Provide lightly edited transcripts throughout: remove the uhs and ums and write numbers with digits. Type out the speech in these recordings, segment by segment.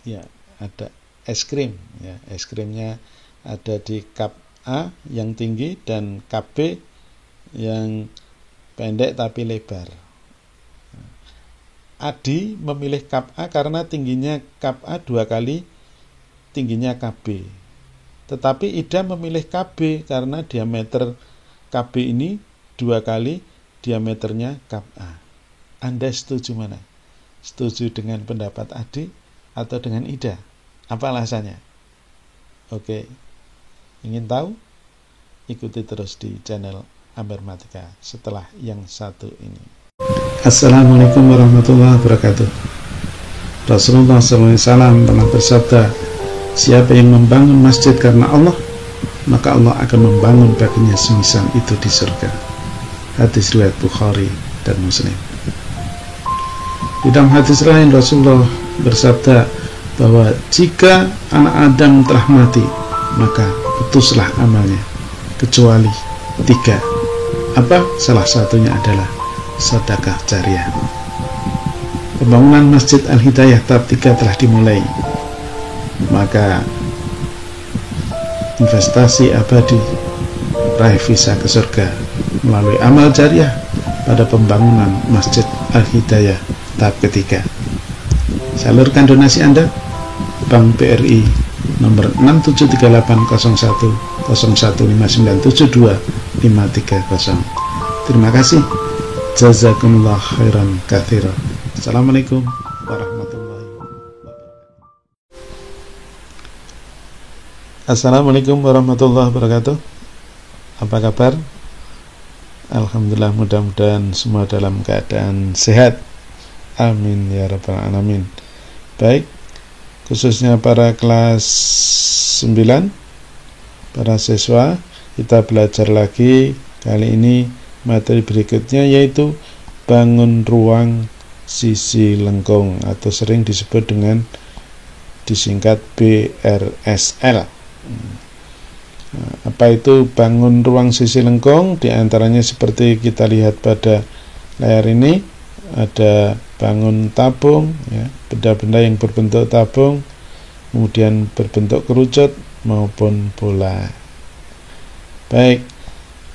Ya, ada es krim ya. Es krimnya ada di kap A yang tinggi dan kap B yang pendek tapi lebar. Adi memilih kap A karena tingginya kap A 2 kali tingginya kap B. Tetapi Ida memilih kap B karena diameter kap B ini 2 kali diameternya kap A. Anda setuju mana? Setuju dengan pendapat Adi atau dengan Ida? Apa alasannya? Oke, ingin tahu? Ikuti terus di channel Ambermatika setelah yang satu ini. Assalamualaikum warahmatullahi wabarakatuh. Rasulullah SAW pernah bersabda, siapa yang membangun masjid karena Allah, maka Allah akan membangun baginya semisal itu di surga. Hadis riwayat Bukhari dan Muslim. Di dalam hadis lain Rasulullah bersabda bahwa jika anak Adam telah mati, maka putuslah amalnya kecuali 3. Apa? Salah satunya adalah sedekah jariah. Pembangunan Masjid Al-Hidayah tahap 3 telah dimulai. Maka investasi abadi raih visa ke surga melalui amal jariah pada pembangunan Masjid Al-Hidayah tahap ketiga. Salurkan donasi Anda, Bank BRI nomor 673801015972 Terima kasih. Jazakumullah khairan katsira. Assalamualaikum warahmatullahi wabarakatuh. Assalamualaikum warahmatullahi wabarakatuh. Apa kabar? Alhamdulillah, mudah-mudahan semua dalam keadaan sehat. Amin ya rabbal alamin. Baik, khususnya para kelas 9, para siswa, kita belajar lagi kali ini materi berikutnya, yaitu bangun ruang sisi lengkung atau sering disebut dengan disingkat BRSL. Apa itu bangun ruang sisi lengkung? Di antaranya seperti kita lihat pada layar ini, ada bangun tabung ya, benda-benda yang berbentuk tabung, kemudian berbentuk kerucut maupun bola. Baik,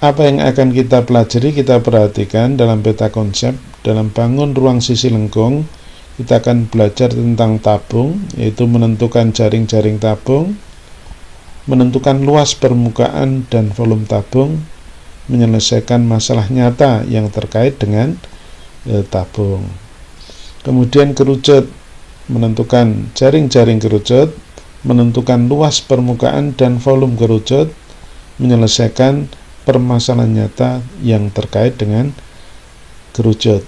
apa yang akan kita pelajari, kita perhatikan dalam peta konsep. Dalam bangun ruang sisi lengkung, kita akan belajar tentang tabung, yaitu menentukan jaring-jaring tabung, menentukan luas permukaan dan volume tabung, menyelesaikan masalah nyata yang terkait dengan tabung. Kemudian kerucut, menentukan jaring-jaring kerucut, menentukan luas permukaan dan volume kerucut, menyelesaikan permasalahan nyata yang terkait dengan kerucut.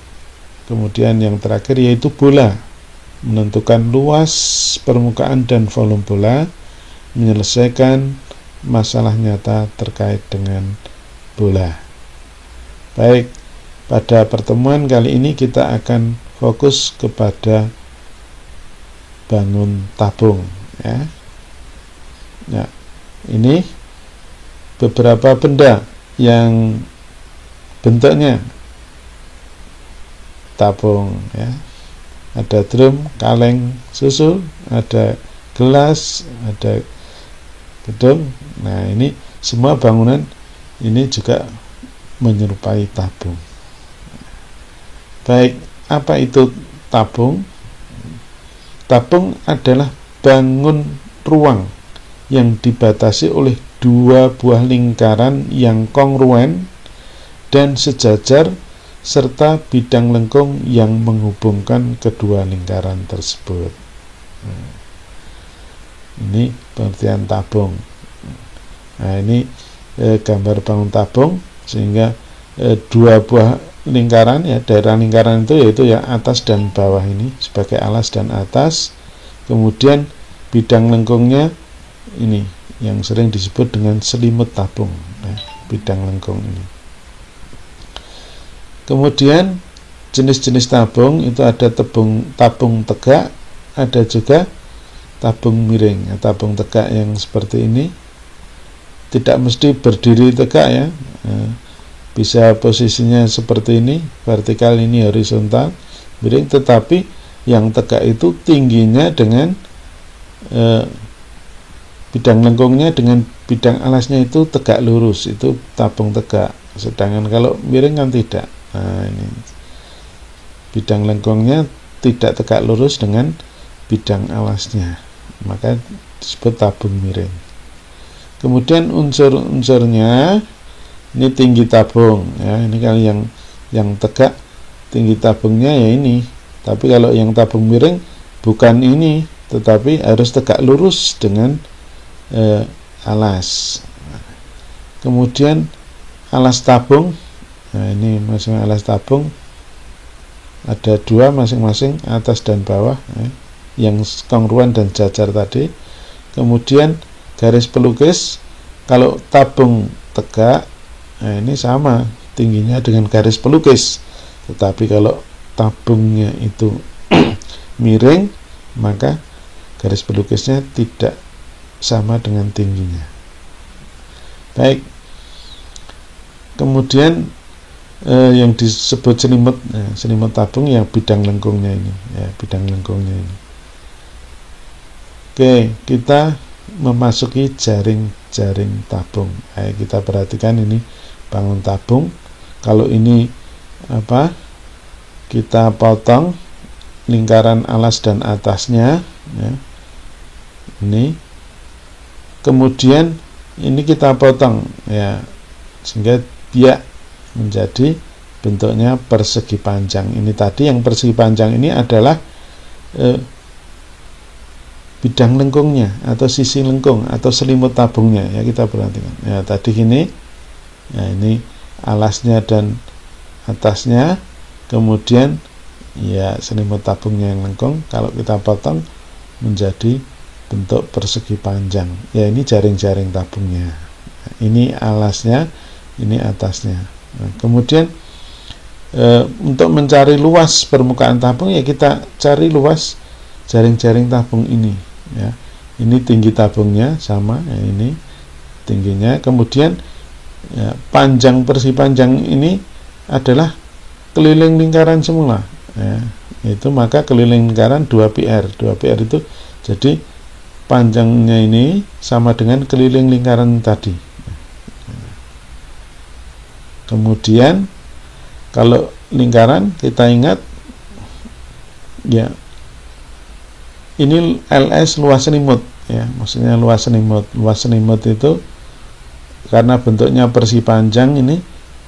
Kemudian yang terakhir yaitu bola, menentukan luas permukaan dan volume bola, menyelesaikan masalah nyata terkait dengan bola. Baik, pada pertemuan kali ini kita akan fokus kepada bangun tabung ya. Nah, ini beberapa benda yang bentuknya tabung ya. Ada drum, kaleng susu, ada gelas, ada gedung. Nah, ini semua bangunan ini juga menyerupai tabung. Baik, apa itu tabung? Tabung adalah bangun ruang yang dibatasi oleh 2 buah lingkaran yang kongruen dan sejajar serta bidang lengkung yang menghubungkan kedua lingkaran tersebut. Ini pengertian tabung. Nah, ini gambar bangun tabung, sehingga 2 buah lingkaran ya, daerah lingkaran itu yaitu ya atas dan bawah ini sebagai alas dan atas. Kemudian bidang lengkungnya ini yang sering disebut dengan selimut tabung ya, bidang lengkung ini. Kemudian jenis-jenis tabung itu ada tabung tegak, ada juga tabung miring. Tabung tegak yang seperti ini tidak mesti berdiri tegak ya, bisa posisinya seperti ini, vertikal, ini horizontal, miring. Tetapi yang tegak itu tingginya dengan bidang lengkungnya dengan bidang alasnya itu tegak lurus, itu tabung tegak. Sedangkan kalau miring kan tidak. Nah, ini bidang lengkungnya tidak tegak lurus dengan bidang alasnya, maka disebut tabung miring. Kemudian unsur-unsurnya, ini tinggi tabung ya, ini kalau yang tegak tinggi tabungnya ya ini. Tapi kalau yang tabung miring bukan ini, tetapi harus tegak lurus dengan alas. Kemudian alas tabung, nah ini masing alas tabung ada dua masing-masing, atas dan bawah ya, yang kongruan dan jajar tadi. Kemudian garis pelukis, kalau tabung tegak, nah ini sama tingginya dengan garis pelukis. Tetapi kalau tabungnya itu miring, maka garis pelukisnya tidak sama dengan tingginya. Baik. Kemudian yang disebut selimut, selimut tabung yang bidang lengkungnya ini, ya, bidang lengkungnya ini. Oke, kita memasuki jaring-jaring tabung. Ayo kita perhatikan ini bangun tabung. Kalau ini kita potong lingkaran alas dan atasnya, ya. Ini kemudian ini kita potong ya, sehingga dia menjadi bentuknya persegi panjang. Ini tadi yang persegi panjang ini adalah bidang lengkungnya atau sisi lengkung atau selimut tabungnya ya, kita perhatikan ya, tadi ini ya, ini alasnya dan atasnya, kemudian ya selimut tabungnya yang lengkung. Kalau kita potong menjadi bentuk persegi panjang ya, ini jaring-jaring tabungnya, ini alasnya, ini atasnya. Nah, kemudian untuk mencari luas permukaan tabung ya, kita cari luas jaring-jaring tabung ini ya. Ini tinggi tabungnya sama ya, ini tingginya. Kemudian ya, panjang persegi panjang ini adalah keliling lingkaran semula ya. Itu maka keliling lingkaran 2πr. 2πr itu jadi panjangnya ini sama dengan keliling lingkaran tadi. Kemudian kalau lingkaran kita ingat ya, ini LS luas selimut ya, maksudnya luas selimut. Luas selimut itu karena bentuknya persegi panjang, ini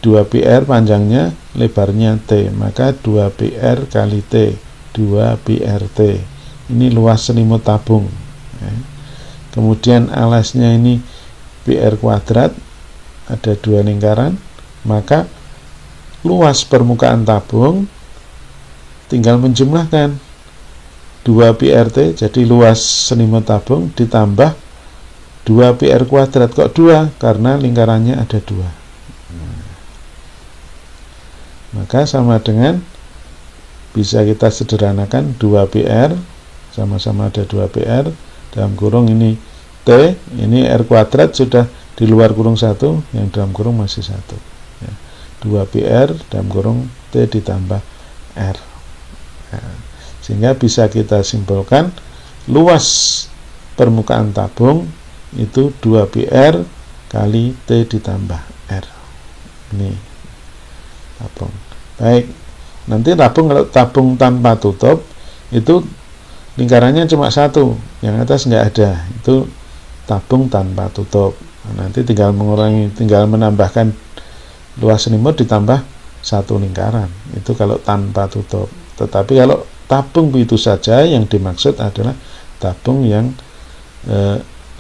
2πr panjangnya, lebarnya T, maka 2πr kali T, 2πrt. Ini luas selimut tabung ya. Kemudian alasnya ini πr kuadrat, ada dua lingkaran, maka luas permukaan tabung tinggal menjumlahkan 2πrt, jadi luas selimut tabung ditambah 2πr kuadrat. Kok 2? Karena lingkarannya ada 2. Maka sama dengan, bisa kita sederhanakan 2πr sama-sama ada 2πr dalam kurung ini T, ini R kuadrat sudah di luar kurung 1, yang dalam kurung masih 1 ya. 2πr dalam kurung T ditambah R ya. Sehingga bisa kita simpulkan luas permukaan tabung itu 2πr kali T ditambah R. Ini tabung. Baik, nanti kalau tabung tanpa tutup itu lingkarannya cuma 1, yang atas nggak ada, itu tabung tanpa tutup. Nah, nanti tinggal menambahkan luas selimut ditambah 1 lingkaran, itu kalau tanpa tutup. Tetapi kalau tabung begitu saja, yang dimaksud adalah tabung yang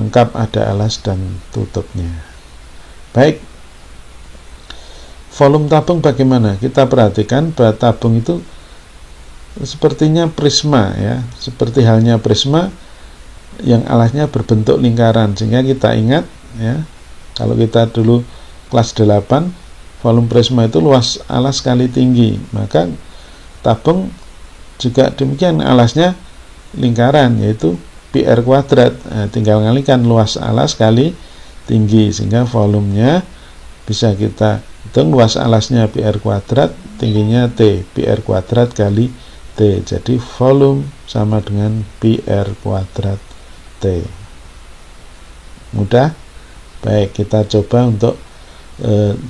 lengkap ada alas dan tutupnya. Baik, volume tabung bagaimana? Kita perhatikan bahwa tabung itu sepertinya prisma ya, seperti halnya prisma yang alasnya berbentuk lingkaran, sehingga kita ingat ya, kalau kita dulu kelas 8, volume prisma itu luas alas kali tinggi, maka tabung juga demikian, alasnya lingkaran yaitu πr kuadrat. Nah, tinggal ngalikan luas alas kali tinggi, sehingga volumenya bisa kita hitung, luas alasnya πr kuadrat, tingginya T, πr kuadrat kali T, jadi volume sama dengan πr kuadrat T. Mudah? Baik, kita coba untuk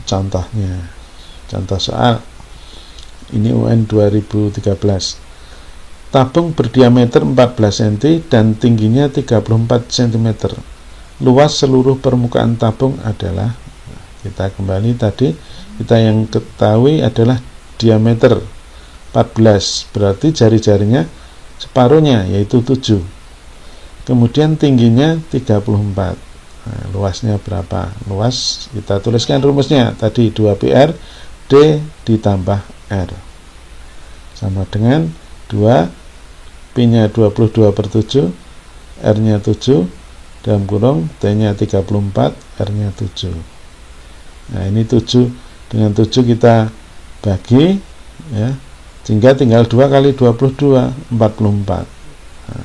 contohnya. Contoh soal ini UN 2013. Tabung berdiameter 14 cm dan tingginya 34 cm. Luas seluruh permukaan tabung adalah, kita kembali tadi, kita yang ketahui adalah diameter 14, berarti jari-jarinya separuhnya, yaitu 7. Kemudian tingginya 34. Nah, luasnya berapa? Luas kita tuliskan rumusnya tadi 2PR D ditambah R sama dengan 2 P-nya 22/7, R-nya 7, dalam kurung T-nya 34, R-nya 7. Nah, ini 7 dengan 7 kita bagi, ya, sehingga tinggal 2 kali 22, 44. Nah,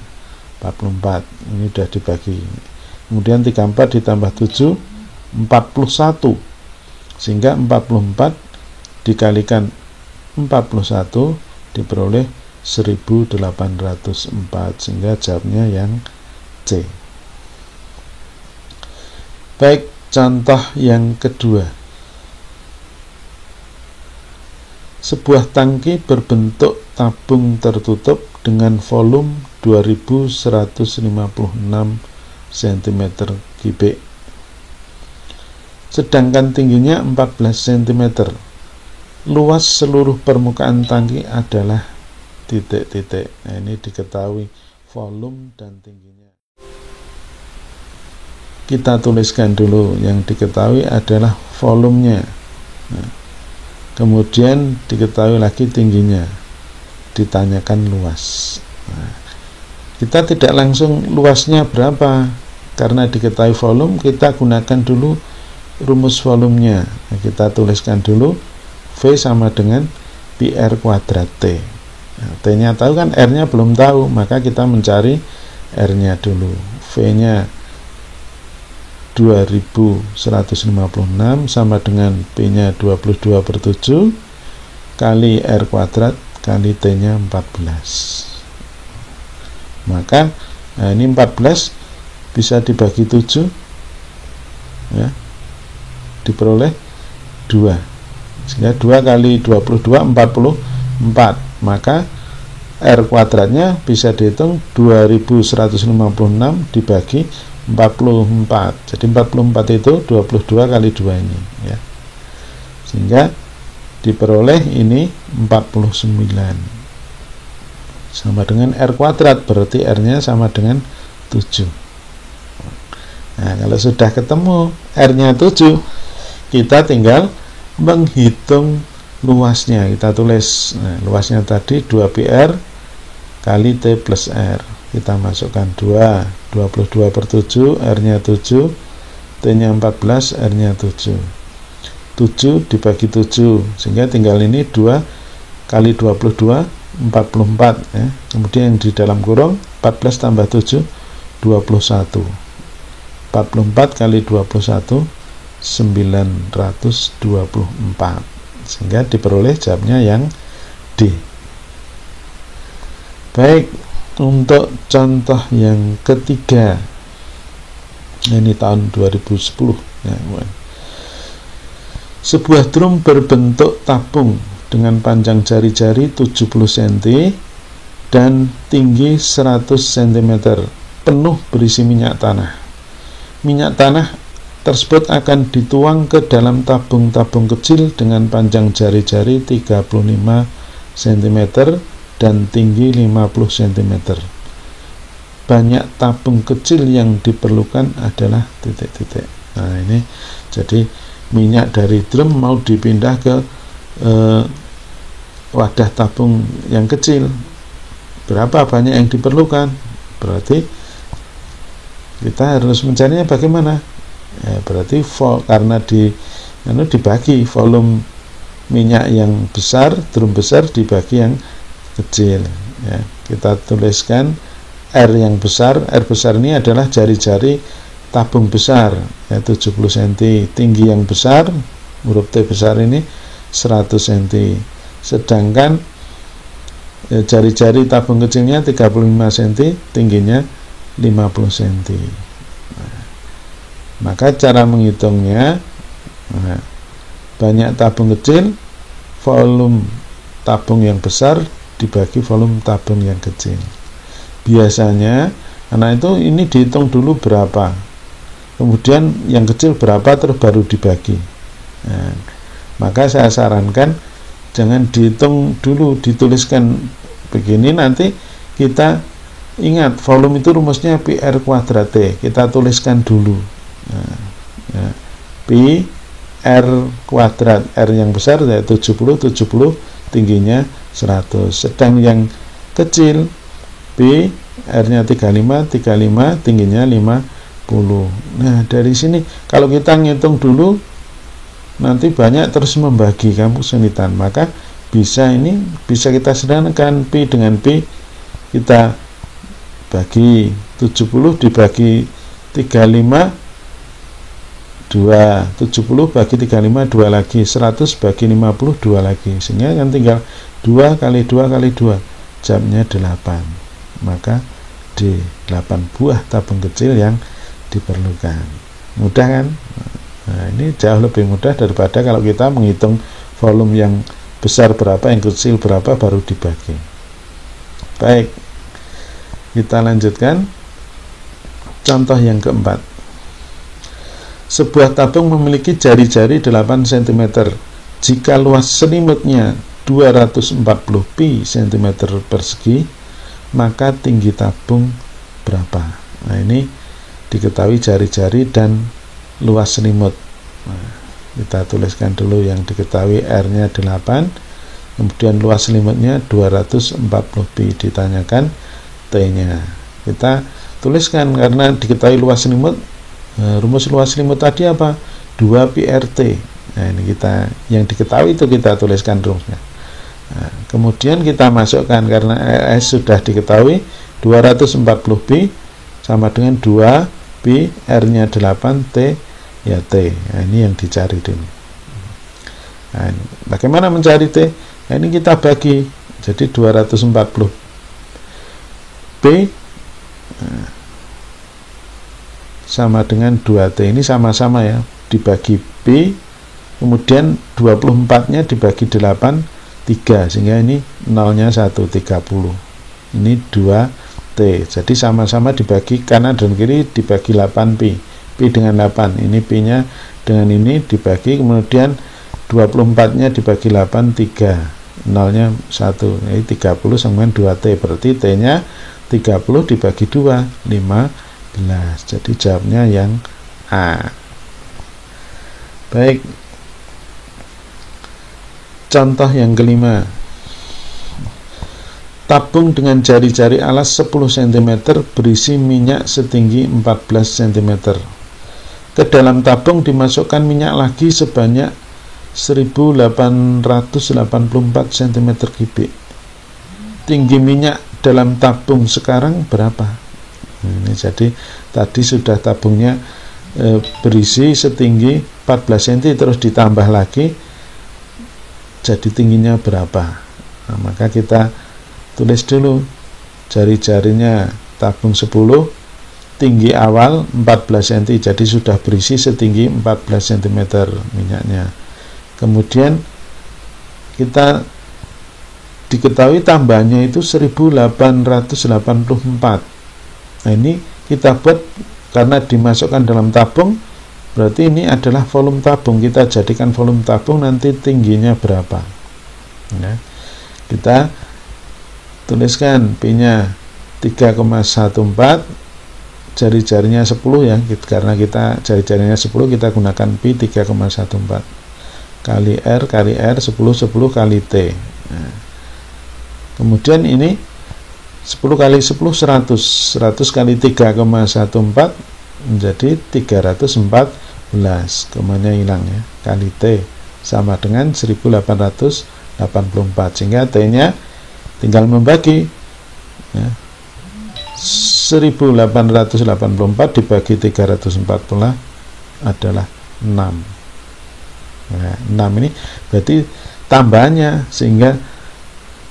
44 ini sudah dibagi. Kemudian 34 ditambah 7, 41, sehingga 44 dikalikan 41 diperoleh 1804, sehingga jawabnya yang C. Baik, contoh yang kedua. Sebuah tangki berbentuk tabung tertutup dengan volume 2156 cm3, sedangkan tingginya 14 cm. Luas seluruh permukaan tangki adalah titik-titik. Nah, ini diketahui volume dan tingginya. Kita tuliskan dulu, yang diketahui adalah volumenya. Nah, kemudian diketahui lagi tingginya, ditanyakan luas. Nah, kita tidak langsung luasnya berapa, karena diketahui volume, kita gunakan dulu rumus volumenya. Nah, kita tuliskan dulu V sama dengan PR kuadrat T. Nah, T-nya tahu kan, R-nya belum tahu, maka kita mencari R-nya dulu. V-nya 2156 sama dengan P-nya 22/7 kali R kuadrat kali T-nya 14. Maka nah, ini 14 bisa dibagi 7, ya, diperoleh 2, sehingga 2 kali 22 44. Maka R kuadratnya bisa dihitung 2156 dibagi 44. Jadi 44 itu 22 kali 2 ini, ya. Sehingga diperoleh ini 49. Sama dengan R kuadrat, berarti R-nya sama dengan 7. Nah, kalau sudah ketemu R-nya 7, kita tinggal menghitung luasnya. Kita tulis, nah, luasnya tadi 2PR kali T plus R. Kita masukkan 22/7, R-nya 7, T-nya 14, R-nya 7. 7 dibagi 7, sehingga tinggal ini 2 kali 22, 44, ya. Kemudian di dalam kurung 14 tambah 7, 21. 44 kali 21, 924. Sehingga diperoleh jawabnya yang D. Baik, untuk contoh yang ketiga, ini tahun 2010, ya. Sebuah drum berbentuk tabung dengan panjang jari-jari 70 cm dan tinggi 100 cm, penuh berisi minyak tanah. Minyak tanah tersebut akan dituang ke dalam tabung-tabung kecil dengan panjang jari-jari 35 cm dan tinggi 50 cm. Banyak tabung kecil yang diperlukan adalah titik-titik. Nah, ini jadi minyak dari drum mau dipindah ke wadah tabung yang kecil. Berapa banyak yang diperlukan? Berarti kita harus mencarinya bagaimana? Ya, berarti karena dibagi volume minyak yang besar, drum besar dibagi yang kecil, ya. Kita tuliskan R yang besar. R besar ini adalah jari-jari tabung besar, ya, 70 cm. Tinggi yang besar, huruf T besar ini 100 cm. Sedangkan jari-jari tabung kecilnya 35 cm, tingginya 50 cm. Maka cara menghitungnya, banyak tabung kecil, volume tabung yang besar dibagi volume tabung yang kecil. Biasanya anak itu ini dihitung dulu berapa, kemudian yang kecil berapa, terus baru dibagi. Maka saya sarankan jangan dihitung dulu, dituliskan begini, nanti kita ingat volume itu rumusnya pi r kuadrat T, kita tuliskan dulu. Pi r kuadrat, r yang besar yaitu 70, tingginya 100, sedang yang kecil pi r-nya 35, tingginya 50. Nah, dari sini kalau kita ngitung dulu nanti banyak terus membagi, kamu kesulitan. Maka bisa kita sederhanakan, pi dengan pi kita bagi 70 dibagi 35 2, 70 bagi 35 2 lagi, 100 bagi 50 2 lagi, sehingga kan tinggal 2 kali 2 kali 2, jamnya 8. Maka D 8 buah tabung kecil yang diperlukan. Mudah kan? Nah, ini jauh lebih mudah daripada kalau kita menghitung volume yang besar berapa, yang kecil berapa, baru dibagi. Baik, kita lanjutkan contoh yang keempat. Sebuah tabung memiliki jari-jari 8 cm. Jika luas selimutnya 240 pi cm persegi, maka tinggi tabung berapa? Nah, ini diketahui jari-jari dan luas selimut. Nah, kita tuliskan dulu yang diketahui, R-nya 8, kemudian luas selimutnya 240 pi, ditanyakan T-nya. Kita tuliskan karena diketahui luas selimut. Rumus luas selimut tadi apa? 2 pi RT. Nah, ini kita yang diketahui itu kita tuliskan rumusnya. Nah, kemudian kita masukkan, karena S sudah diketahui 240 pi sama dengan 2 pi, R-nya 8, T ya T. Nah, ini yang dicari dulu. Nah, bagaimana mencari T? Nah, ini kita bagi. Jadi 240 pi sama dengan 2T, ini sama-sama ya, dibagi P, kemudian 24 nya dibagi 8, 3, sehingga ini 0 nya 1, 30, ini 2T, jadi sama-sama dibagi kanan dan kiri, dibagi 8 P dengan 8, ini P nya dengan ini dibagi, kemudian 24 nya dibagi 8, 3, 0 nya 1, ini 30 sama dengan 2T, berarti T nya 30 dibagi 2, 5, jadi jawabnya yang A. Baik, contoh yang kelima. Tabung dengan jari-jari alas 10 cm berisi minyak setinggi 14 cm. Ke dalam tabung dimasukkan minyak lagi sebanyak 1884 cm3. Tinggi minyak dalam tabung sekarang berapa? Ini jadi tadi sudah tabungnya berisi setinggi 14 cm, terus ditambah lagi jadi tingginya berapa. Nah, maka kita tulis dulu jari-jarinya tabung 10, tinggi awal 14 cm, jadi sudah berisi setinggi 14 cm minyaknya. Kemudian kita diketahui tambahnya itu 1884. Nah, ini kita buat karena dimasukkan dalam tabung, berarti ini adalah volume tabung. Kita jadikan volume tabung, nanti tingginya berapa. Nah, kita tuliskan P-nya 3,14, jari-jarinya 10 ya, karena kita jari-jarinya 10, kita gunakan P 3,14 kali R 10 kali T. Nah, kemudian ini 10 kali 10 100 kali 3,14 menjadi 314, komanya hilang ya, kali T sama dengan 1884, sehingga T nya tinggal membagi ya, 1884 dibagi 340 adalah 6. Nah, 6 ini berarti tambahannya, sehingga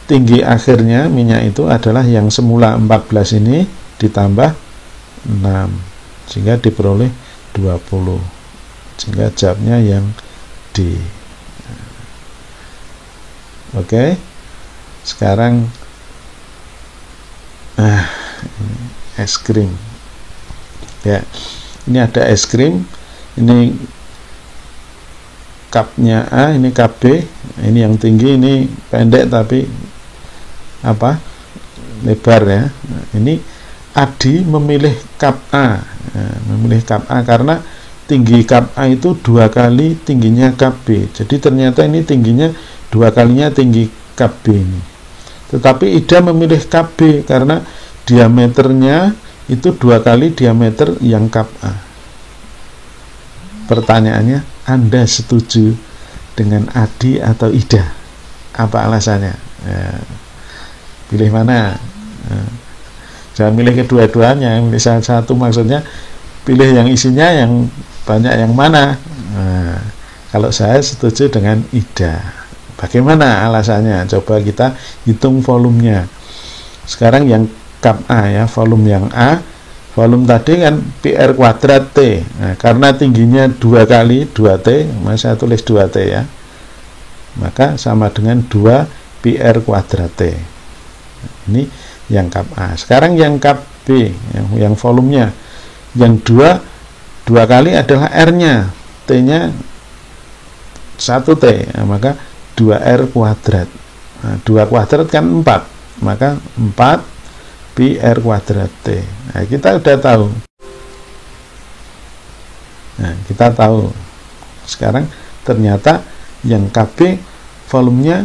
tinggi akhirnya minyak itu adalah yang semula 14 ini ditambah sehingga diperoleh 20, sehingga jawabnya yang D. Oke, sekarang es krim ya, ini ada es krim, ini cupnya A, ini cup B, ini yang tinggi, ini pendek tapi lebar ya. Ini Adi memilih cup A, memilih cup A karena tinggi cup A itu 2 kali tingginya cup B. Jadi ternyata ini tingginya 2 kalinya tinggi cup B ini. Tetapi Ida memilih cup B karena diameternya itu 2 kali diameter yang cup A. Pertanyaannya, Anda setuju dengan Adi atau Ida? Apa alasannya? Pilih mana? Jangan milih kedua-duanya, milih salah satu, maksudnya pilih yang isinya yang banyak yang mana. Kalau saya setuju dengan Ida. Bagaimana alasannya? Coba kita hitung volumenya. Sekarang yang cup A ya, volume yang A, volume tadi kan PR kuadrat T. Nah, karena tingginya 2 kali 2T, maka saya tulis 2T ya, maka sama dengan 2 PR kuadrat T. Ini yang cup A. Sekarang yang cup B, yang volumenya yang 2 kali adalah R-nya, T-nya 1T, nah, maka 2R kuadrat. Nah, 2 kuadrat kan 4, maka 4 PR kuadrat T. Nah, kita udah tahu. Nah, kita tahu. Sekarang ternyata yang KB volumenya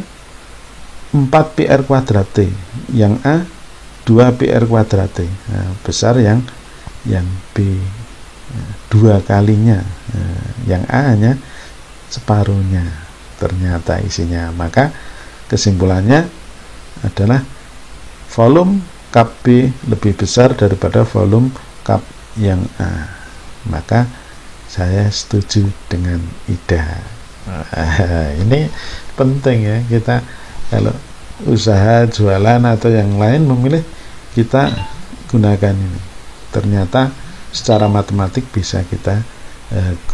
4 PR kuadrat T, yang A 2 PR kuadrat T. Nah, besar yang B, 2 kalinya. Nah, yang A hanya separuhnya ternyata isinya. Maka kesimpulannya adalah volume cup B lebih besar daripada volume cup yang A. Maka saya setuju dengan Ida. Ini penting ya, kita kalau usaha jualan atau yang lain memilih, kita gunakan ini. Ternyata secara matematik bisa kita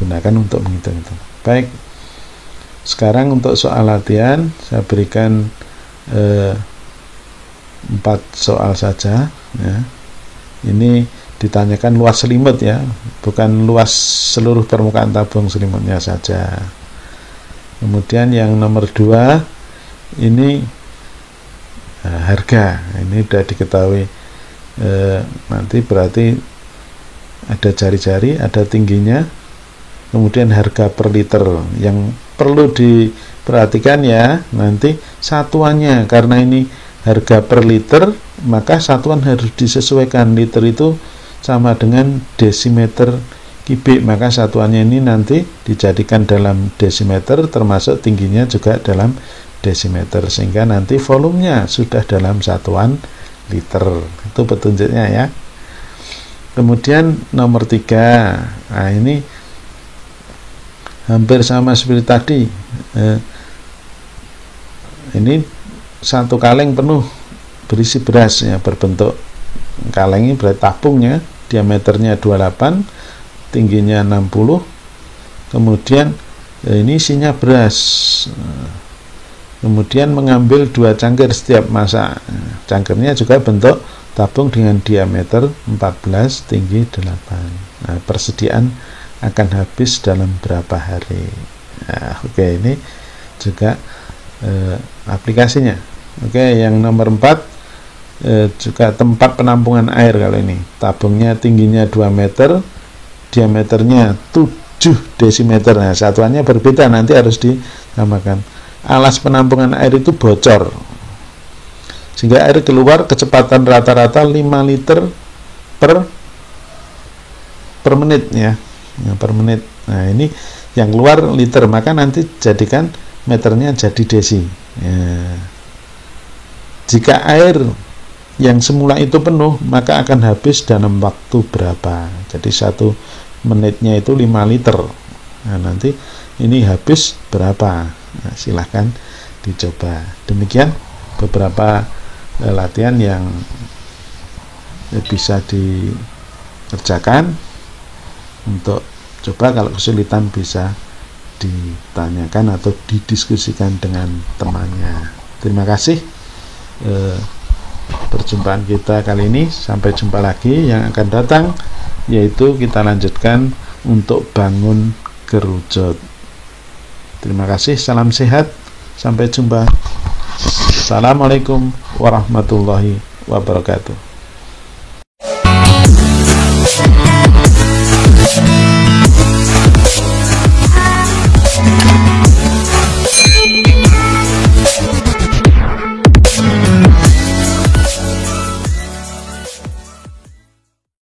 gunakan untuk menghitung itu. Baik, sekarang untuk soal latihan saya berikan 4 soal saja ya. Ini ditanyakan luas selimut ya, bukan luas seluruh permukaan tabung selimutnya saja. Kemudian yang nomor 2 ini harga, ini sudah diketahui, nanti berarti ada jari-jari, ada tingginya, kemudian harga per liter. Yang perlu diperhatikan ya, nanti satuannya, karena ini harga per liter, maka satuan harus disesuaikan. Liter itu sama dengan desimeter kubik, maka satuannya ini nanti dijadikan dalam desimeter, termasuk tingginya juga dalam desimeter, sehingga nanti volumenya sudah dalam satuan liter. Itu petunjuknya ya. Kemudian nomor 3, nah ini hampir sama seperti tadi. Ini 1 kaleng penuh berisi beras ya, berbentuk kaleng, ini berarti tabungnya diameternya 28, tingginya 60, kemudian ini isinya beras. Kemudian mengambil 2 cangkir setiap masak. Cangkirnya juga bentuk tabung dengan diameter 14, tinggi 8. Nah, persediaan akan habis dalam berapa hari? Nah, oke, ini juga aplikasinya. Oke, yang nomor 4 juga tempat penampungan air. Kalau ini tabungnya tingginya 2 meter, diameternya 7 desimeter. Nah, satuannya berbeda, nanti harus disamakan. Alas penampungan air itu bocor, sehingga air keluar kecepatan rata-rata 5 liter per menit ya, per menit. Nah, ini yang keluar liter, maka nanti jadikan meternya jadi desi ya. Jika air yang semula itu penuh, maka akan habis dalam waktu berapa? Jadi 1 menitnya itu 5 liter. Nah, nanti ini habis berapa? Nah, silahkan dicoba. Demikian beberapa latihan yang bisa kerjakan. Untuk coba kalau kesulitan bisa ditanyakan atau didiskusikan dengan temannya. Terima kasih. Perjumpaan kita kali ini, sampai jumpa lagi yang akan datang, yaitu kita lanjutkan untuk bangun gerujut. Terima kasih, salam sehat, sampai jumpa. Assalamualaikum warahmatullahi wabarakatuh.